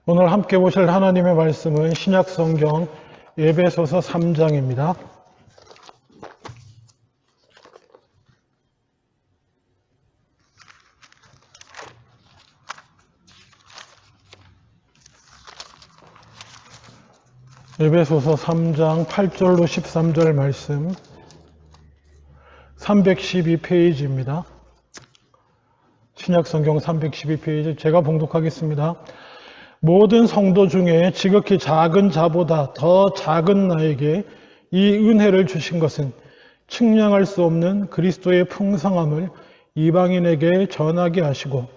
오늘 함께 보실 하나님의 말씀은 신약성경 에베소서 3장입니다. 에베소서 3장 8절로 13절 말씀 312페이지입니다. 신약성경 312페이지 제가 봉독하겠습니다. 모든 성도 중에 지극히 작은 자보다 더 작은 나에게 이 은혜를 주신 것은 측량할 수 없는 그리스도의 풍성함을 이방인에게 전하게 하시고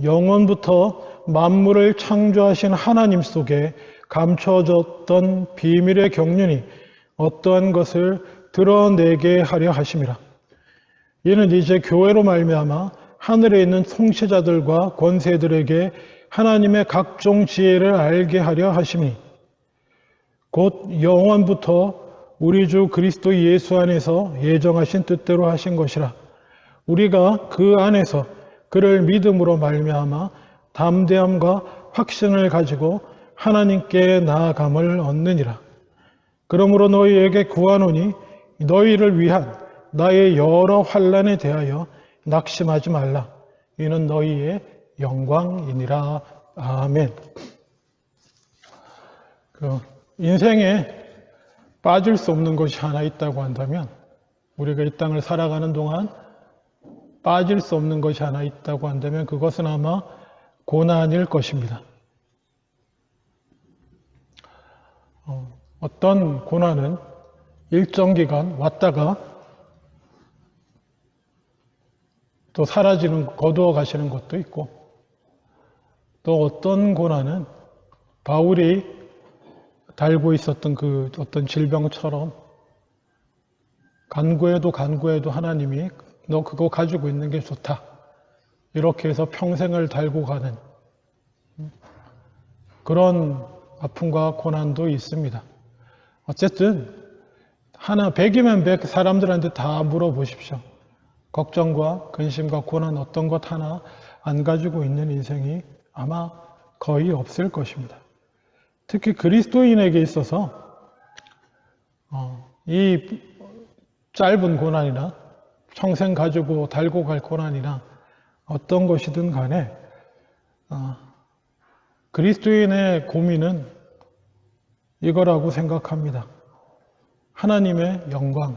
영원부터 만물을 창조하신 하나님 속에 감춰졌던 비밀의 경륜이 어떠한 것을 드러내게 하려 하심이라. 이는 이제 교회로 말미암아 하늘에 있는 통치자들과 권세들에게 하나님의 각종 지혜를 알게 하려 하심이 곧 영원부터 우리 주 그리스도 예수 안에서 예정하신 뜻대로 하신 것이라. 우리가 그 안에서 그를 믿음으로 말미암아 담대함과 확신을 가지고 하나님께 나아감을 얻느니라. 그러므로 너희에게 구하노니 너희를 위한 나의 여러 환난에 대하여 낙심하지 말라. 이는 너희의 영광이니라. 아멘. 인생에 빠질 수 없는 것이 하나 있다고 한다면, 우리가 이 땅을 살아가는 동안 빠질 수 없는 것이 하나 있다고 한다면 그것은 아마 고난일 것입니다. 어떤 고난은 일정 기간 왔다가 또 사라지는, 거두어 가시는 것도 있고, 또 어떤 고난은 바울이 달고 있었던 그 어떤 질병처럼 간구해도 하나님이 너 그거 가지고 있는 게 좋다, 이렇게 해서 평생을 달고 가는 그런 아픔과 고난도 있습니다. 어쨌든 하나 100이면 100 사람들한테 다 물어보십시오. 걱정과 근심과 고난 어떤 것 하나 안 가지고 있는 인생이 아마 거의 없을 것입니다. 특히 그리스도인에게 있어서 이 짧은 고난이나 평생 가지고 달고 갈 고난이나 어떤 것이든 간에 그리스도인의 고민은 이거라고 생각합니다. 하나님의 영광이다.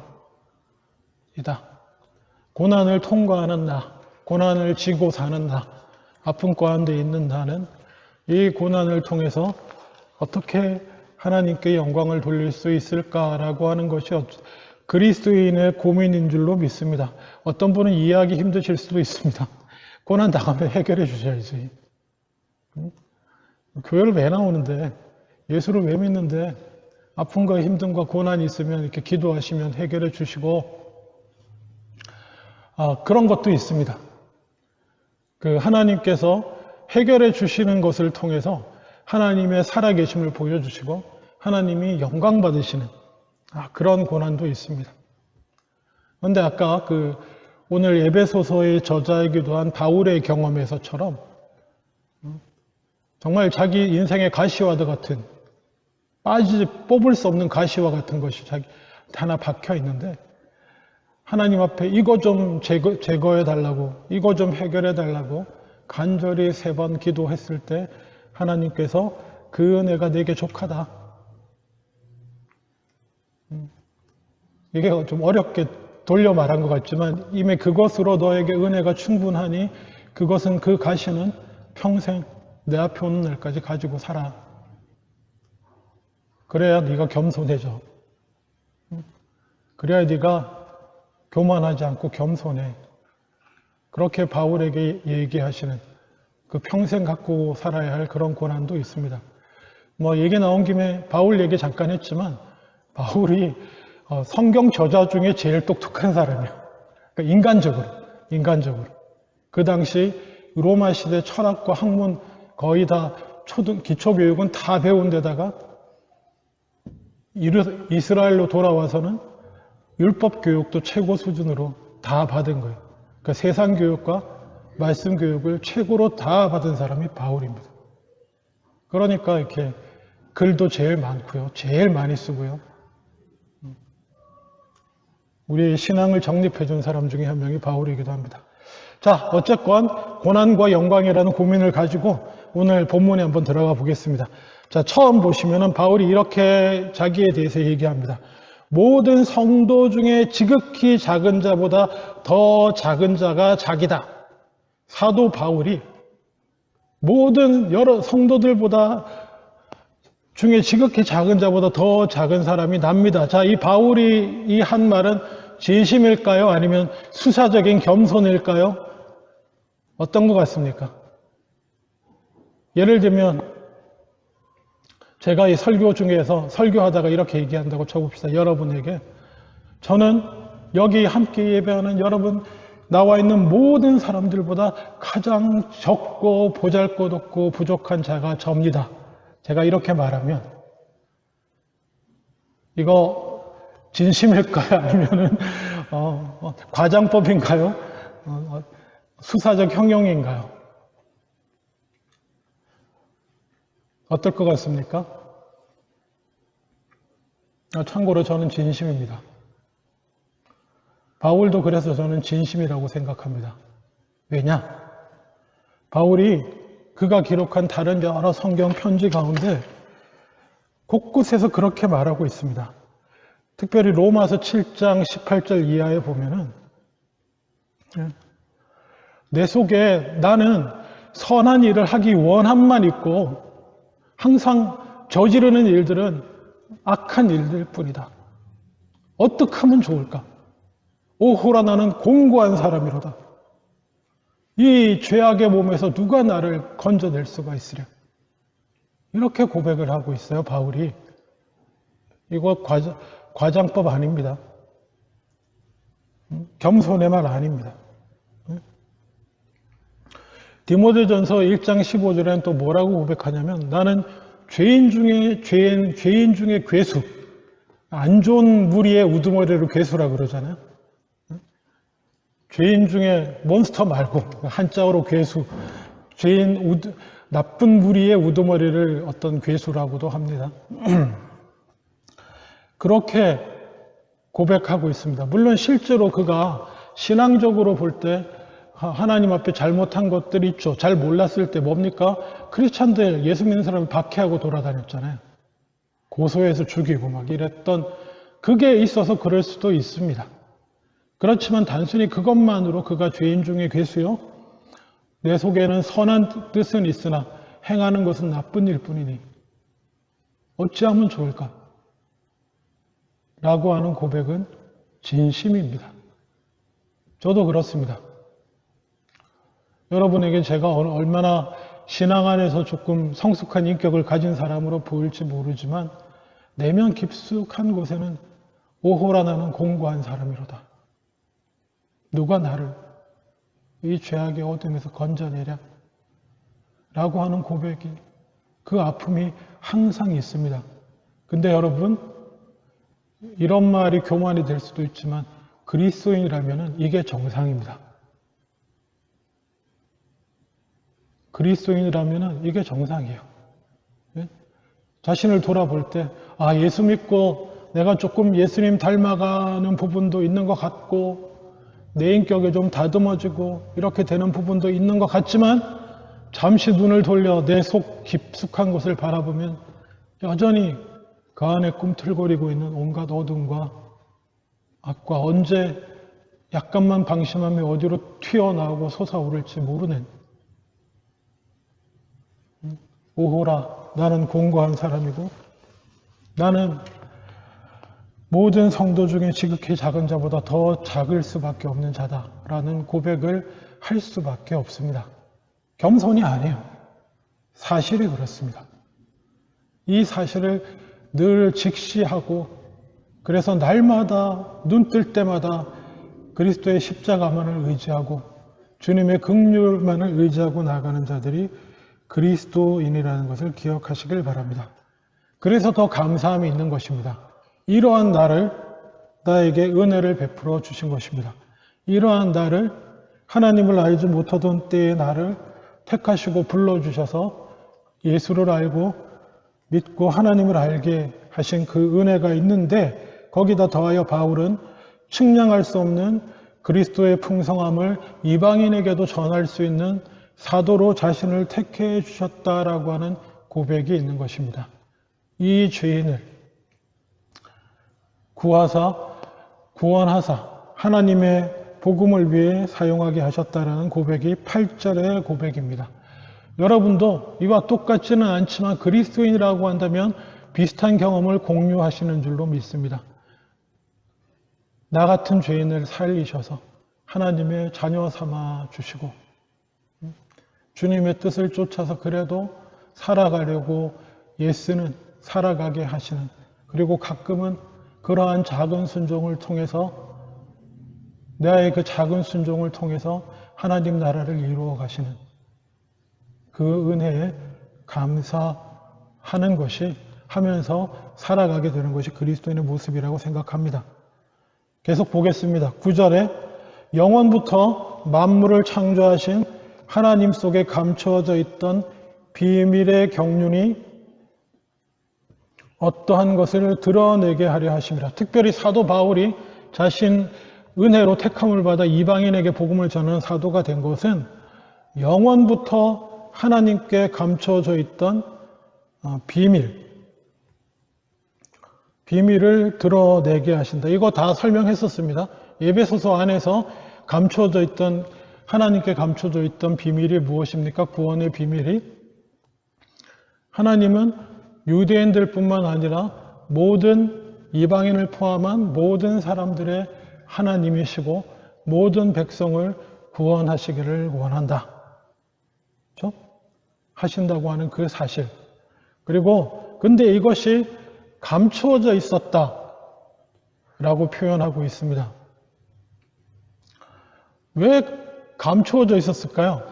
고난을 통과하는 나, 고난을 지고 사는 나, 아픔 가운데 있는 나는 이 고난을 통해서 어떻게 하나님께 영광을 돌릴 수 있을까라고 하는 것이 그리스도인의 고민인 줄로 믿습니다. 어떤 분은 이해하기 힘드실 수도 있습니다. 고난 당하면 해결해 주셔야지. 교회를 왜 나오는데, 예수를 왜 믿는데, 아픔과 힘듦과 고난이 있으면 이렇게 기도하시면 해결해 주시고, 그런 것도 있습니다. 하나님께서 해결해 주시는 것을 통해서 하나님의 살아계심을 보여주시고 하나님이 영광 받으시는 그런 고난도 있습니다. 그런데 아까 오늘 에베소서의 저자이기도 한 바울의 경험에서처럼 정말 자기 인생의 가시와드 같은, 뽑을 수 없는 가시와 같은 것이 자기 하나 박혀 있는데, 하나님 앞에 이거 좀 제거해 달라고, 이거 좀 해결해 달라고 간절히 3번 기도했을 때 하나님께서 그 은혜가 내게 족하다. 이게 좀 어렵게 돌려 말한 것 같지만 이미 그것으로 너에게 은혜가 충분하니 그것은, 그 가시는 평생 내 앞에 오는 날까지 가지고 살아. 그래야 네가 겸손해져. 그래야 네가 교만하지 않고 겸손해. 그렇게 바울에게 얘기하시는 그 평생 갖고 살아야 할 그런 고난도 있습니다. 얘기 나온 김에 바울 얘기 잠깐 했지만, 바울이 성경 저자 중에 제일 똑똑한 사람이야. 그러니까 인간적으로. 그 당시 로마 시대 철학과 학문 거의 다 기초교육은 다 배운 데다가 이스라엘로 돌아와서는 율법 교육도 최고 수준으로 다 받은 거예요. 그러니까 세상 교육과 말씀 교육을 최고로 다 받은 사람이 바울입니다. 그러니까 이렇게 글도 제일 많고요. 제일 많이 쓰고요. 우리의 신앙을 정립해 준 사람 중에 한 명이 바울이기도 합니다. 자, 어쨌건 고난과 영광이라는 고민을 가지고 오늘 본문에 한번 들어가 보겠습니다. 자, 처음 보시면은 바울이 이렇게 자기에 대해서 얘기합니다. 모든 성도 중에 지극히 작은 자보다 더 작은 자가 자기다. 사도 바울이 모든 여러 성도들보다 중에 지극히 작은 자보다 더 작은 사람이 납니다. 자, 이 바울이 이 한 말은 진심일까요? 아니면 수사적인 겸손일까요? 어떤 것 같습니까? 예를 들면 제가 이 설교 중에서 설교하다가 이렇게 얘기한다고 쳐봅시다. 여러분에게 저는 여기 함께 예배하는 여러분 나와 있는 모든 사람들보다 가장 적고 보잘것없고 부족한 자가 접니다. 제가 이렇게 말하면 이거 진심일까요? 아니면은 과장법인가요? 수사적 형용인가요? 어떨 것 같습니까? 참고로 저는 진심입니다. 바울도 그래서 저는 진심이라고 생각합니다. 왜냐? 바울이 그가 기록한 다른 여러 성경 편지 가운데 곳곳에서 그렇게 말하고 있습니다. 특별히 로마서 7장 18절 이하에 보면은 내 속에 나는 선한 일을 하기 원함만 있고 항상 저지르는 일들은 악한 일들 뿐이다. 어떻게 하면 좋을까? 오호라 나는 공고한 사람이로다. 이 죄악의 몸에서 누가 나를 건져낼 수가 있으랴. 이렇게 고백을 하고 있어요, 바울이. 이거 과장법 아닙니다. 겸손의 말 아닙니다. 디모데전서 1장 15절에는 또 뭐라고 고백하냐면 나는 죄인 중에 괴수, 안 좋은 무리의 우두머리를 괴수라 그러잖아요. 죄인 중에 몬스터 말고 한자어로 괴수, 나쁜 무리의 우두머리를 어떤 괴수라고도 합니다. 그렇게 고백하고 있습니다. 물론 실제로 그가 신앙적으로 볼 때 하나님 앞에 잘못한 것들이 있죠. 잘 몰랐을 때 뭡니까? 크리스찬들 예수 믿는 사람을 박해하고 돌아다녔잖아요. 고소해서 죽이고 막 이랬던 그게 있어서 그럴 수도 있습니다. 그렇지만 단순히 그것만으로 그가 죄인 중에 괴수요? 내 속에는 선한 뜻은 있으나 행하는 것은 나쁜 일 뿐이니 어찌하면 좋을까? 라고 하는 고백은 진심입니다. 저도 그렇습니다. 여러분에게 제가 얼마나 신앙 안에서 조금 성숙한 인격을 가진 사람으로 보일지 모르지만 내면 깊숙한 곳에는 오호라 나는 공고한 사람이로다. 누가 나를 이 죄악의 어둠에서 건져내랴? 라고 하는 고백이 그 아픔이 항상 있습니다. 근데 여러분 이런 말이 교만이 될 수도 있지만 그리스도인이라면 이게 정상입니다. 그리스도인이라면 이게 정상이에요. 자신을 돌아볼 때 예수 믿고 내가 조금 예수님 닮아가는 부분도 있는 것 같고 내 인격에 좀 다듬어지고 이렇게 되는 부분도 있는 것 같지만 잠시 눈을 돌려 내 속 깊숙한 곳을 바라보면 여전히 그 안에 꿈틀거리고 있는 온갖 어둠과 악과 언제 약간만 방심하면 어디로 튀어나오고 솟아오를지 모르는 오호라 나는 공고한 사람이고 나는 모든 성도 중에 지극히 작은 자보다 더 작을 수밖에 없는 자다라는 고백을 할 수밖에 없습니다. 겸손이 아니에요. 사실이 그렇습니다. 이 사실을 늘 직시하고 그래서 날마다 눈 뜰 때마다 그리스도의 십자가만을 의지하고 주님의 긍휼만을 의지하고 나가는 자들이 그리스도인이라는 것을 기억하시길 바랍니다. 그래서 더 감사함이 있는 것입니다. 이러한 나에게 은혜를 베풀어 주신 것입니다. 이러한 나를 하나님을 알지 못하던 때의 나를 택하시고 불러주셔서 예수를 알고 믿고 하나님을 알게 하신 그 은혜가 있는데 거기다 더하여 바울은 측량할 수 없는 그리스도의 풍성함을 이방인에게도 전할 수 있는 사도로 자신을 택해 주셨다라고 하는 고백이 있는 것입니다. 이 죄인을 구원하사 하나님의 복음을 위해 사용하게 하셨다라는 고백이 8절의 고백입니다. 여러분도 이와 똑같지는 않지만 그리스도인이라고 한다면 비슷한 경험을 공유하시는 줄로 믿습니다. 나 같은 죄인을 살리셔서 하나님의 자녀 삼아 주시고 주님의 뜻을 쫓아서 그래도 살아가려고 애쓰는 살아가게 하시는, 그리고 가끔은 그러한 작은 순종을 통해서 나의 그 작은 순종을 통해서 하나님 나라를 이루어 가시는 그 은혜에 감사하는 것이, 하면서 살아가게 되는 것이 그리스도인의 모습이라고 생각합니다. 계속 보겠습니다. 9절에 영원부터 만물을 창조하신 하나님 속에 감추어져 있던 비밀의 경륜이 어떠한 것을 드러내게 하려 하심이라. 특별히 사도 바울이 자신 은혜로 택함을 받아 이방인에게 복음을 전하는 사도가 된 것은 영원부터 하나님께 감춰져 있던 비밀을 드러내게 하신다. 이거 다 설명했었습니다. 에베소서 안에서 감춰져 있던, 하나님께 감춰져 있던 비밀이 무엇입니까? 구원의 비밀이 하나님은 유대인들뿐만 아니라 모든 이방인을 포함한 모든 사람들의 하나님이시고 모든 백성을 구원하시기를 원한다. 그렇죠? 하신다고 하는 그 사실. 그리고 근데 이것이 감추어져 있었다 라고 표현하고 있습니다. 왜 감추어져 있었을까요?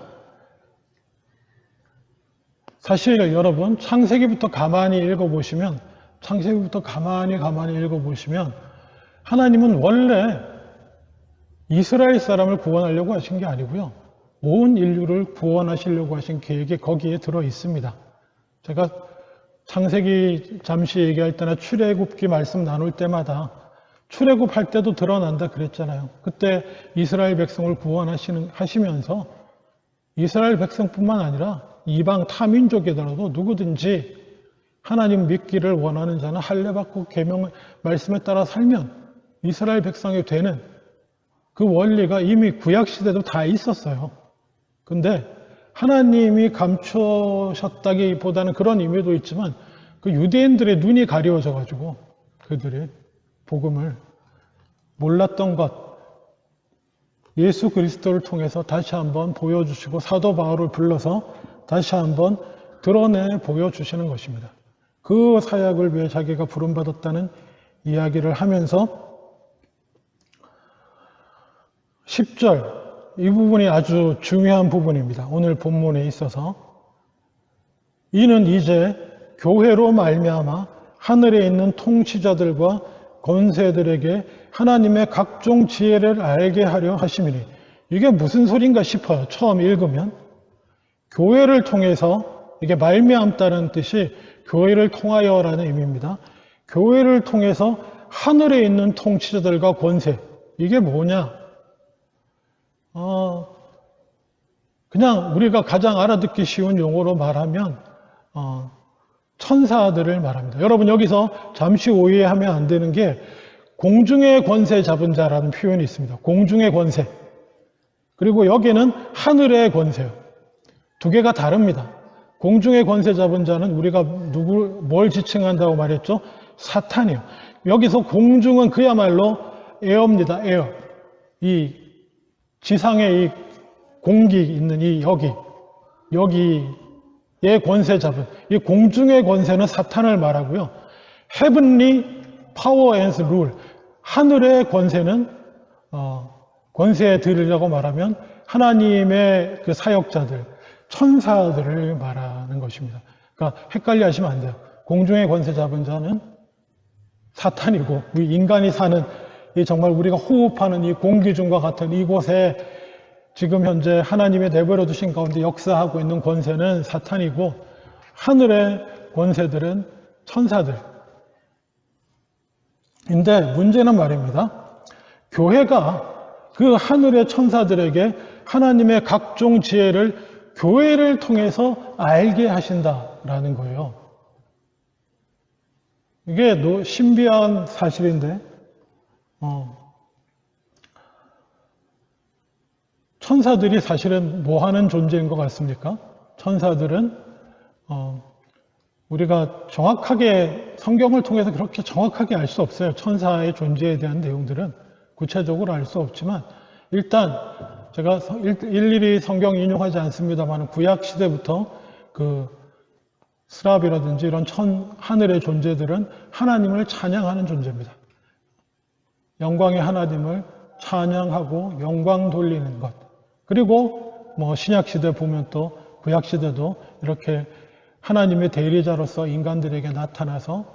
사실 여러분, 창세기부터 가만히 읽어보시면 하나님은 원래 이스라엘 사람을 구원하려고 하신 게 아니고요, 온 인류를 구원하시려고 하신 계획이 거기에 들어 있습니다. 제가 창세기 잠시 얘기할 때나 출애굽기 말씀 나눌 때마다 출애굽할 때도 드러난다 그랬잖아요. 그때 이스라엘 백성을 구원하시면서 이스라엘 백성뿐만 아니라 이방 타민족이더라도 누구든지 하나님 믿기를 원하는 자는 할례 받고 계명 말씀에 따라 살면 이스라엘 백성이 되는 그 원리가 이미 구약 시대도 다 있었어요. 근데 하나님이 감추셨다기보다는 그런 의미도 있지만 그 유대인들의 눈이 가려워져 가지고 그들이 복음을 몰랐던 것, 예수 그리스도를 통해서 다시 한번 보여주시고 사도 바울을 불러서 다시 한번 드러내 보여주시는 것입니다. 그 사역을 위해 자기가 부름받았다는 이야기를 하면서 10절, 이 부분이 아주 중요한 부분입니다. 오늘 본문에 있어서 이는 이제 교회로 말미암아 하늘에 있는 통치자들과 권세들에게 하나님의 각종 지혜를 알게 하려 하심이니, 이게 무슨 소린가 싶어요. 처음 읽으면 교회를 통해서, 이게 말미암다는 뜻이 교회를 통하여라는 의미입니다. 교회를 통해서 하늘에 있는 통치자들과 권세, 이게 뭐냐? 그냥 우리가 가장 알아듣기 쉬운 용어로 말하면 천사들을 말합니다. 여러분, 여기서 잠시 오해하면 안 되는 게 공중의 권세 잡은 자라는 표현이 있습니다. 공중의 권세. 그리고 여기는 하늘의 권세요. 두 개가 다릅니다. 공중의 권세 잡은 자는 우리가 뭘 지칭한다고 말했죠? 사탄이요. 여기서 공중은 그야말로 에어입니다. 에어. 이 지상에 이 공기 있는 이 여기의 권세 잡은, 이 공중의 권세는 사탄을 말하고요. Heavenly Power and Rule, 하늘의 권세는 권세들이라고 말하면 하나님의 그 사역자들, 천사들을 말하는 것입니다. 그러니까 헷갈려 하시면 안 돼요. 공중의 권세 잡은 자는 사탄이고, 우리 인간이 사는 이 정말 우리가 호흡하는 이 공기 중과 같은 이곳에 지금 현재 하나님의 내버려 두신 가운데 역사하고 있는 권세는 사탄이고, 하늘의 권세들은 천사들인데, 문제는 말입니다. 교회가 그 하늘의 천사들에게 하나님의 각종 지혜를 교회를 통해서 알게 하신다라는 거예요. 이게 신비한 사실인데, 천사들이 사실은 뭐 하는 존재인 것 같습니까? 천사들은 우리가 정확하게 성경을 통해서 그렇게 정확하게 알 수 없어요. 천사의 존재에 대한 내용들은 구체적으로 알 수 없지만, 일단 제가 일일이 성경 인용하지 않습니다만 구약 시대부터 그 스랍이라든지 이런 하늘의 존재들은 하나님을 찬양하는 존재입니다. 영광의 하나님을 찬양하고 영광 돌리는 것. 그리고 뭐 신약 시대 보면 또 구약 시대도 이렇게 하나님의 대리자로서 인간들에게 나타나서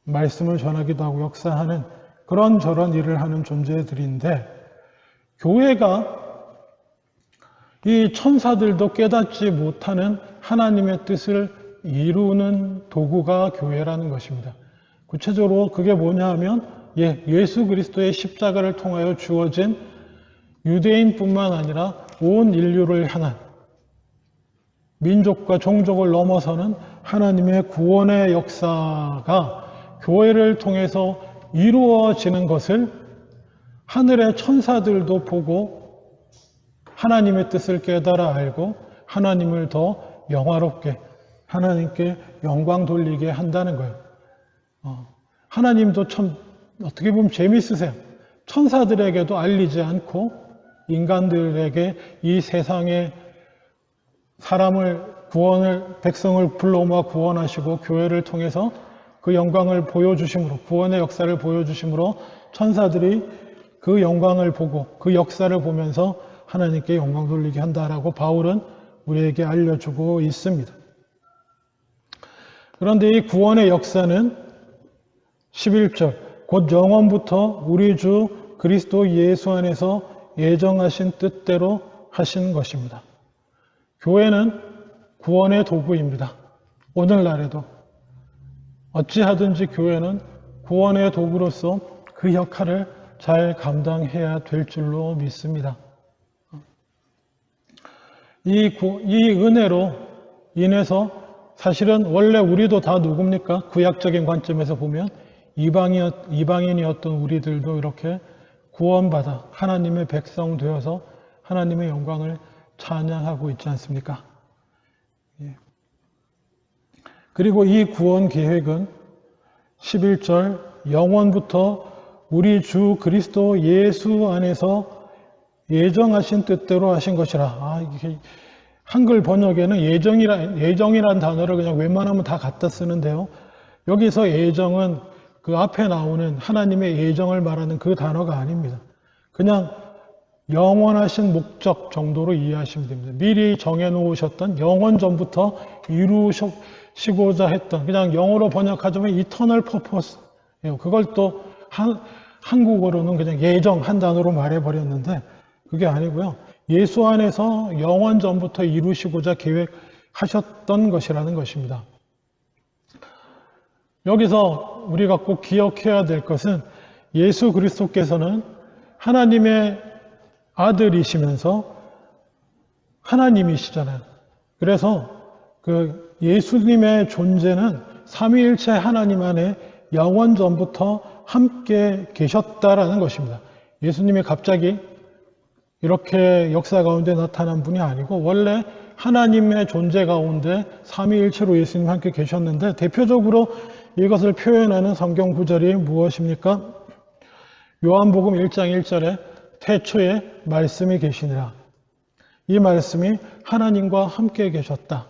말씀을 전하기도 하고 역사하는 그런 저런 일을 하는 존재들인데, 교회가 이 천사들도 깨닫지 못하는 하나님의 뜻을 이루는 도구가 교회라는 것입니다. 구체적으로 그게 뭐냐 하면 예수 그리스도의 십자가를 통하여 주어진 유대인뿐만 아니라 온 인류를 향한 민족과 종족을 넘어서는 하나님의 구원의 역사가 교회를 통해서 이루어지는 것을 하늘의 천사들도 보고 하나님의 뜻을 깨달아 알고 하나님을 더 영화롭게, 하나님께 영광 돌리게 한다는 거예요. 하나님도 참 어떻게 보면 재미있으세요. 천사들에게도 알리지 않고 인간들에게 이 세상의 백성을 불러 모아 구원하시고 교회를 통해서 그 영광을 보여주심으로, 구원의 역사를 보여주심으로 천사들이 그 영광을 보고 그 역사를 보면서 하나님께 영광 돌리게 한다라고 바울은 우리에게 알려주고 있습니다. 그런데 이 구원의 역사는 11절, 곧 영원부터 우리 주 그리스도 예수 안에서 예정하신 뜻대로 하신 것입니다. 교회는 구원의 도구입니다. 오늘날에도 어찌하든지 교회는 구원의 도구로서 그 역할을 잘 감당해야 될 줄로 믿습니다. 이 은혜로 인해서 사실은 원래 우리도 다 누굽니까? 구약적인 관점에서 보면 이방인이었던 우리들도 이렇게 구원받아 하나님의 백성 되어서 하나님의 영광을 찬양하고 있지 않습니까? 그리고 이 구원 계획은 11절 영원부터 우리 주 그리스도 예수 안에서 예정하신 뜻대로 하신 것이라. 이게 한글 번역에는 예정이란 단어를 그냥 웬만하면 다 갖다 쓰는데요. 여기서 예정은 그 앞에 나오는 하나님의 예정을 말하는 그 단어가 아닙니다. 그냥 영원하신 목적 정도로 이해하시면 됩니다. 미리 정해놓으셨던 영원 전부터 이루시고자 했던, 그냥 영어로 번역하자면 eternal purpose. 그걸 또 한국어로는 그냥 예정 한 단어로 말해버렸는데 그게 아니고요. 예수 안에서 영원 전부터 이루시고자 계획하셨던 것이라는 것입니다. 여기서 우리가 꼭 기억해야 될 것은 예수 그리스도께서는 하나님의 아들이시면서 하나님이시잖아요. 그래서 그 예수님의 존재는 삼위일체 하나님 안에 영원 전부터 함께 계셨다라는 것입니다. 예수님이 갑자기 이렇게 역사 가운데 나타난 분이 아니고 원래 하나님의 존재 가운데 삼위일체로 예수님 함께 계셨는데, 대표적으로 이것을 표현하는 성경 구절이 무엇입니까? 요한복음 1장 1절에 태초에 말씀이 계시니라. 이 말씀이 하나님과 함께 계셨다.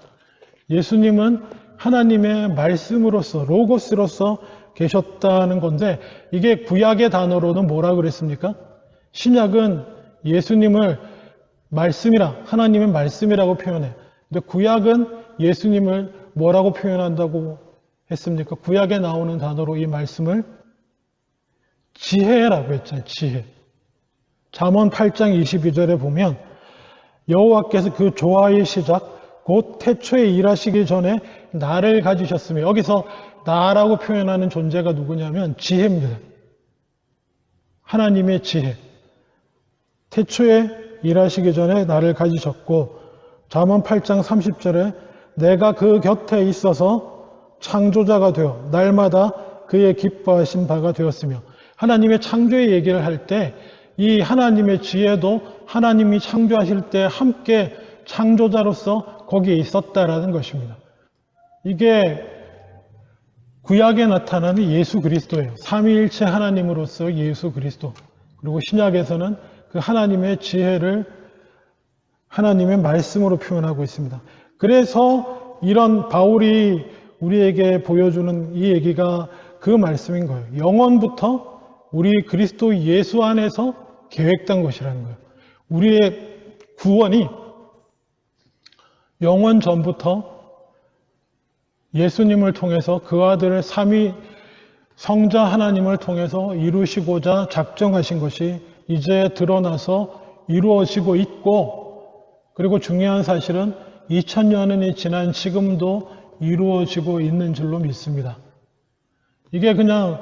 예수님은 하나님의 말씀으로서, 로고스로서 계셨다는 건데, 이게 구약의 단어로는 뭐라 그랬습니까? 신약은 예수님을 말씀이라, 하나님의 말씀이라고 표현해. 근데 구약은 예수님을 뭐라고 표현한다고 했습니까? 구약에 나오는 단어로 이 말씀을 지혜라고 했잖아요. 지혜. 잠언 8장 22절에 보면 여호와께서 그 조화의 시작 곧 태초에 일하시기 전에 나를 가지셨으며, 여기서 나라고 표현하는 존재가 누구냐면 지혜입니다. 하나님의 지혜. 태초에 일하시기 전에 나를 가지셨고, 잠언 8장 30절에 내가 그 곁에 있어서 창조자가 되어 날마다 그의 기뻐하신 바가 되었으며, 하나님의 창조의 얘기를 할 때 이 하나님의 지혜도 하나님이 창조하실 때 함께 창조자로서 거기에 있었다라는 것입니다. 이게 구약에 나타나는 예수 그리스도예요. 삼위일체 하나님으로서 예수 그리스도. 그리고 신약에서는 그 하나님의 지혜를 하나님의 말씀으로 표현하고 있습니다. 그래서 이런 바울이 우리에게 보여주는 이 얘기가 그 말씀인 거예요. 영원부터 우리 그리스도 예수 안에서 계획된 것이라는 거예요. 우리의 구원이 영원 전부터 예수님을 통해서 그 아들을 삼위 성자 하나님을 통해서 이루시고자 작정하신 것이 이제 드러나서 이루어지고 있고, 그리고 중요한 사실은 2000년이 지난 지금도 이루어지고 있는 줄로 믿습니다. 이게 그냥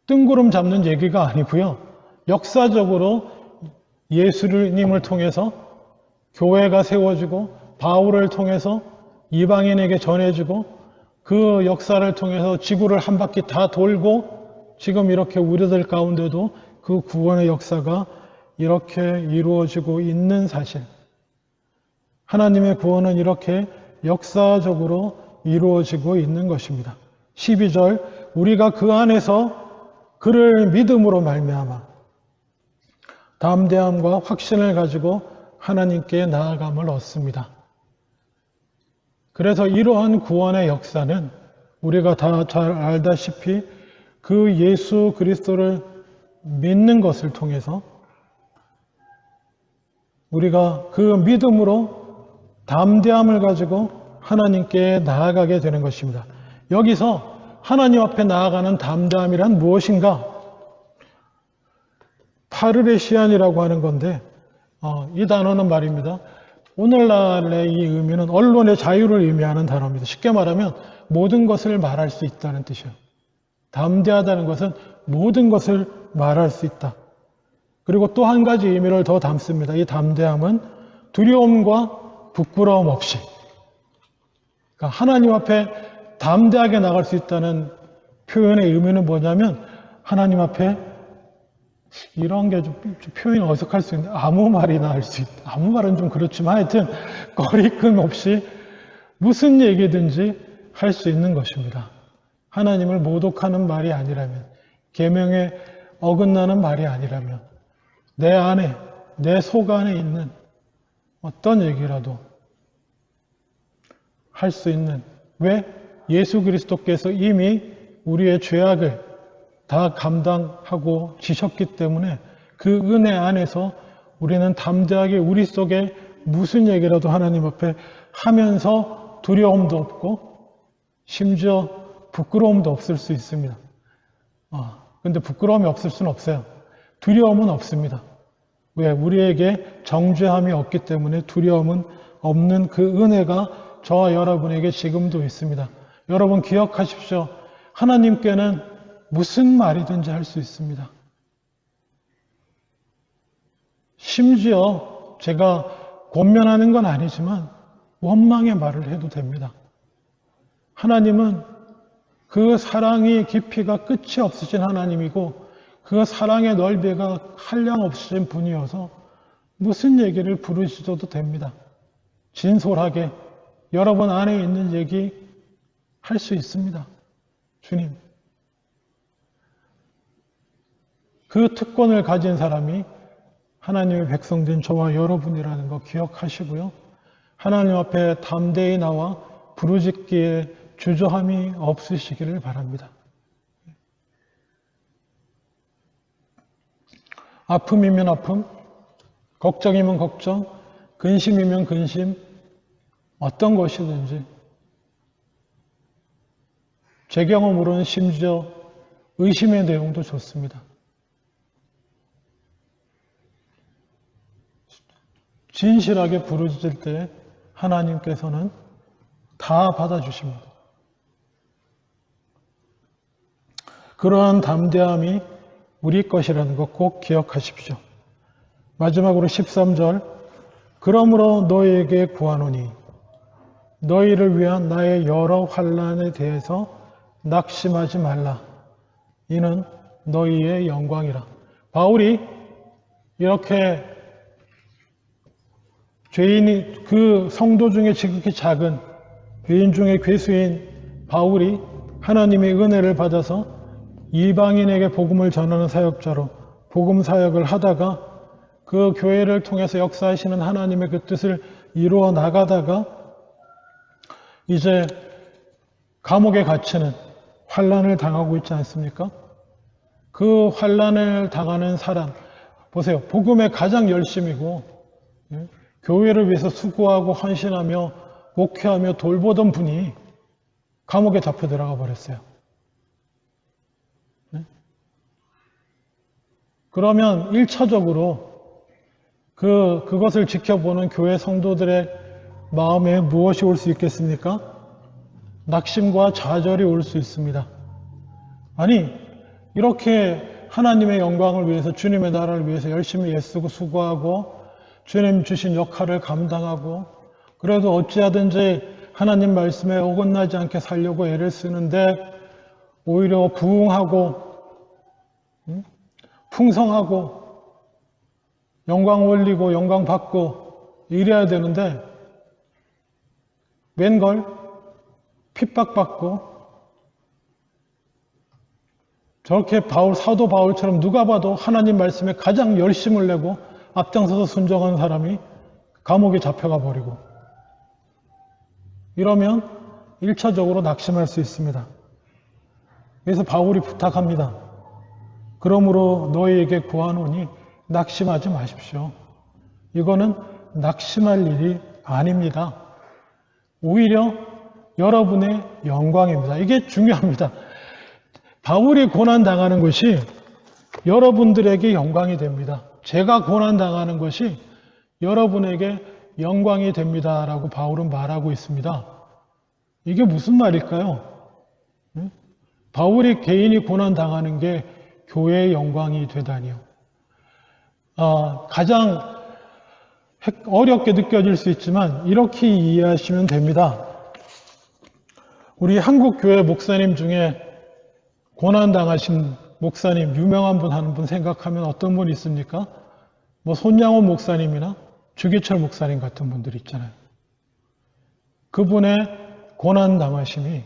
뜬구름 잡는 얘기가 아니고요. 역사적으로 예수님을 통해서 교회가 세워지고 바울을 통해서 이방인에게 전해지고 그 역사를 통해서 지구를 한 바퀴 다 돌고 지금 이렇게 우리들 가운데도 그 구원의 역사가 이렇게 이루어지고 있는 사실. 하나님의 구원은 이렇게 역사적으로 이루어지고 있는 것입니다. 12절 우리가 그 안에서 그를 믿음으로 말미암아 담대함과 확신을 가지고 하나님께 나아감을 얻습니다. 그래서 이러한 구원의 역사는 우리가 다 잘 알다시피 그 예수 그리스도를 믿는 것을 통해서 우리가 그 믿음으로 담대함을 가지고 하나님께 나아가게 되는 것입니다. 여기서 하나님 앞에 나아가는 담대함이란 무엇인가? 파르레시안이라고 하는 건데 이 단어는 말입니다. 오늘날의 이 의미는 언론의 자유를 의미하는 단어입니다. 쉽게 말하면 모든 것을 말할 수 있다는 뜻이에요. 담대하다는 것은 모든 것을 말할 수 있다. 그리고 또 한 가지 의미를 더 담습니다. 이 담대함은 두려움과 부끄러움 없이, 그러니까 하나님 앞에 담대하게 나갈 수 있다는 표현의 의미는 뭐냐면 하나님 앞에 이런 게 좀 표현이 어색할 수 있는데 아무 말이나 할 수 있다. 아무 말은 좀 그렇지만 하여튼 거리낌 없이 무슨 얘기든지 할 수 있는 것입니다. 하나님을 모독하는 말이 아니라면, 계명에 어긋나는 말이 아니라면, 내 안에, 내 속 안에 있는 어떤 얘기라도 할 수 있는, 왜? 예수 그리스도께서 이미 우리의 죄악을 다 감당하고 지셨기 때문에 그 은혜 안에서 우리는 담대하게 우리 속에 무슨 얘기라도 하나님 앞에 하면서 두려움도 없고 심지어 부끄러움도 없을 수 있습니다. 근데 부끄러움이 없을 수는 없어요. 두려움은 없습니다. 왜? 우리에게 정죄함이 없기 때문에 두려움은 없는 그 은혜가 저와 여러분에게 지금도 있습니다. 여러분 기억하십시오. 하나님께는 무슨 말이든지 할 수 있습니다. 심지어 제가 권면하는 건 아니지만 원망의 말을 해도 됩니다. 하나님은 그 사랑의 깊이가 끝이 없으신 하나님이고 그 사랑의 넓이가 한량없으신 분이어서 무슨 얘기를 부르셔도 됩니다. 진솔하게 여러분 안에 있는 얘기 할 수 있습니다. 주님. 그 특권을 가진 사람이 하나님의 백성된 저와 여러분이라는 거 기억하시고요. 하나님 앞에 담대히 나와 부르짖기에 주저함이 없으시기를 바랍니다. 아픔이면 아픔, 걱정이면 걱정, 근심이면 근심, 어떤 것이든지 제 경험으로는 심지어 의심의 내용도 좋습니다. 진실하게 부르짖을 때 하나님께서는 다 받아주십니다. 그러한 담대함이 우리 것이라는 것 꼭 기억하십시오. 마지막으로 13절, 그러므로 너희에게 구하노니 너희를 위한 나의 여러 환난에 대해서 낙심하지 말라. 이는 너희의 영광이라. 바울이 이렇게 죄인이, 그 성도 중에 지극히 작은 죄인 중에 괴수인 바울이 하나님의 은혜를 받아서 이방인에게 복음을 전하는 사역자로 복음 사역을 하다가 그 교회를 통해서 역사하시는 하나님의 그 뜻을 이루어 나가다가 이제 감옥에 갇히는 환난을 당하고 있지 않습니까? 그 환난을 당하는 사람, 보세요. 복음에 가장 열심이고 교회를 위해서 수고하고 헌신하며 목회하며 돌보던 분이 감옥에 잡혀 들어가 버렸어요. 그러면 1차적으로 그것을 지켜보는 교회 성도들의 마음에 무엇이 올 수 있겠습니까? 낙심과 좌절이 올 수 있습니다. 아니, 이렇게 하나님의 영광을 위해서, 주님의 나라를 위해서 열심히 애쓰고 수고하고 주님 주신 역할을 감당하고 그래도 어찌하든지 하나님 말씀에 어긋나지 않게 살려고 애를 쓰는데 오히려 부흥하고 풍성하고 영광 올리고 영광 받고 이래야 되는데 웬걸 핍박받고 저렇게 사도 바울처럼 누가 봐도 하나님 말씀에 가장 열심을 내고 앞장서서 순종한 사람이 감옥에 잡혀가 버리고 이러면 1차적으로 낙심할 수 있습니다. 그래서 바울이 부탁합니다. 그러므로 너희에게 구하노니 낙심하지 마십시오. 이거는 낙심할 일이 아닙니다. 오히려 여러분의 영광입니다. 이게 중요합니다. 바울이 고난당하는 것이 여러분들에게 영광이 됩니다. 제가 고난당하는 것이 여러분에게 영광이 됩니다. 라고 바울은 말하고 있습니다. 이게 무슨 말일까요? 바울이 개인이 고난당하는 게 교회의 영광이 되다니요. 가장 어렵게 느껴질 수 있지만 이렇게 이해하시면 됩니다. 우리 한국교회 목사님 중에 고난당하신 목사님, 유명한 분 한 분 생각하면 어떤 분이 있습니까? 뭐 손양원 목사님이나 주기철 목사님 같은 분들 있잖아요. 그분의 고난당하심이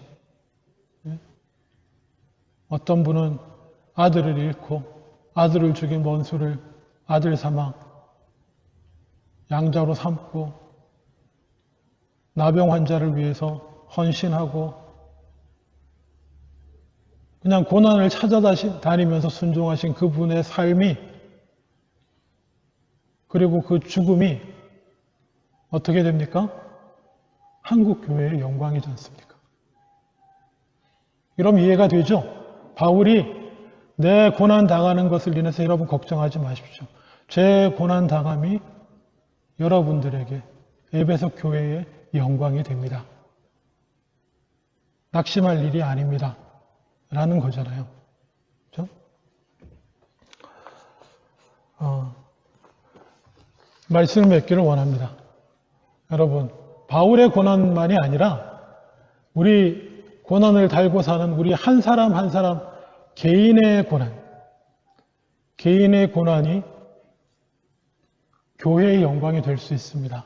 어떤 분은 아들을 잃고 아들을 죽인 원수를 아들 삼아 양자로 삼고 나병 환자를 위해서 헌신하고 그냥 고난을 찾아다니면서 순종하신 그분의 삶이 그리고 그 죽음이 어떻게 됩니까? 한국교회의 영광이지 않습니까? 그럼 이해가 되죠? 바울이 내 고난 당하는 것을 인해서 여러분 걱정하지 마십시오. 제 고난 당함이 여러분들에게 에베소 교회의 영광이 됩니다. 낙심할 일이 아닙니다. 라는 거잖아요. 그렇죠? 말씀을 맺기를 원합니다. 여러분, 바울의 고난만이 아니라 우리 고난을 달고 사는 우리 한 사람 한 사람 개인의 고난이 교회의 영광이 될 수 있습니다.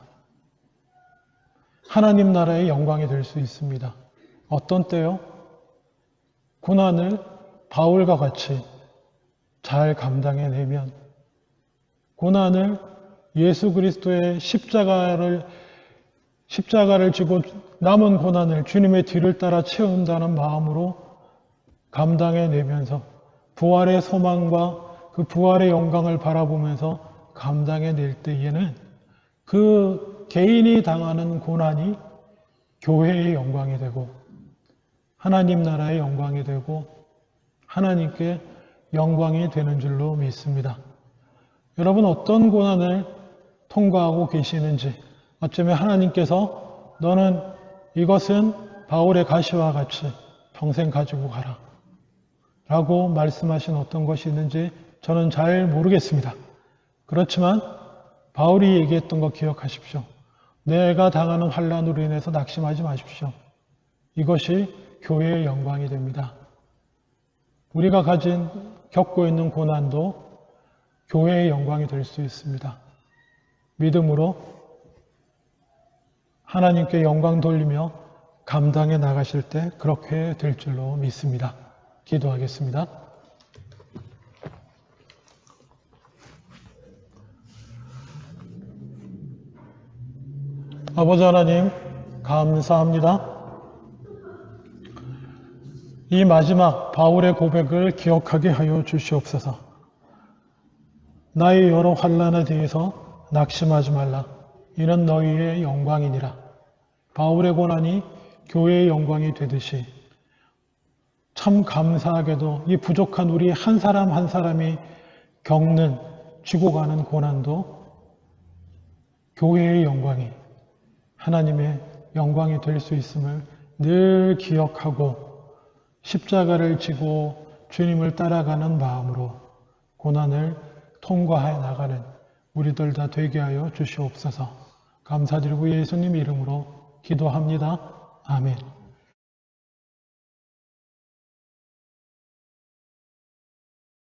하나님 나라의 영광이 될 수 있습니다. 어떤 때요? 고난을 바울과 같이 잘 감당해내면, 고난을 예수 그리스도의 십자가를 지고 남은 고난을 주님의 뒤를 따라 채운다는 마음으로 감당해내면서 부활의 소망과 그 부활의 영광을 바라보면서 감당해낼 때에는 그 개인이 당하는 고난이 교회의 영광이 되고 하나님 나라의 영광이 되고 하나님께 영광이 되는 줄로 믿습니다. 여러분 어떤 고난을 통과하고 계시는지, 어쩌면 하나님께서 너는 이것은 바울의 가시와 같이 평생 가지고 가라 라고 말씀하신 어떤 것이 있는지 저는 잘 모르겠습니다. 그렇지만 바울이 얘기했던 거 기억하십시오. 내가 당하는 환난으로 인해서 낙심하지 마십시오. 이것이 교회의 영광이 됩니다. 우리가 겪고 있는 고난도 교회의 영광이 될 수 있습니다. 믿음으로 하나님께 영광 돌리며 감당해 나가실 때 그렇게 될 줄로 믿습니다. 기도하겠습니다. 아버지 하나님, 감사합니다. 이 마지막 바울의 고백을 기억하게 하여 주시옵소서. 나의 여러 환난에 대해서 낙심하지 말라. 이는 너희의 영광이니라. 바울의 고난이 교회의 영광이 되듯이 참 감사하게도 이 부족한 우리 한 사람 한 사람이 겪는 쥐고 가는 고난도 교회의 영광이 하나님의 영광이 될 수 있음을 늘 기억하고 십자가를 지고 주님을 따라가는 마음으로 고난을 통과해 나가는 우리들 다 되게 하여 주시옵소서. 감사드리고 예수님 이름으로 기도합니다. 아멘.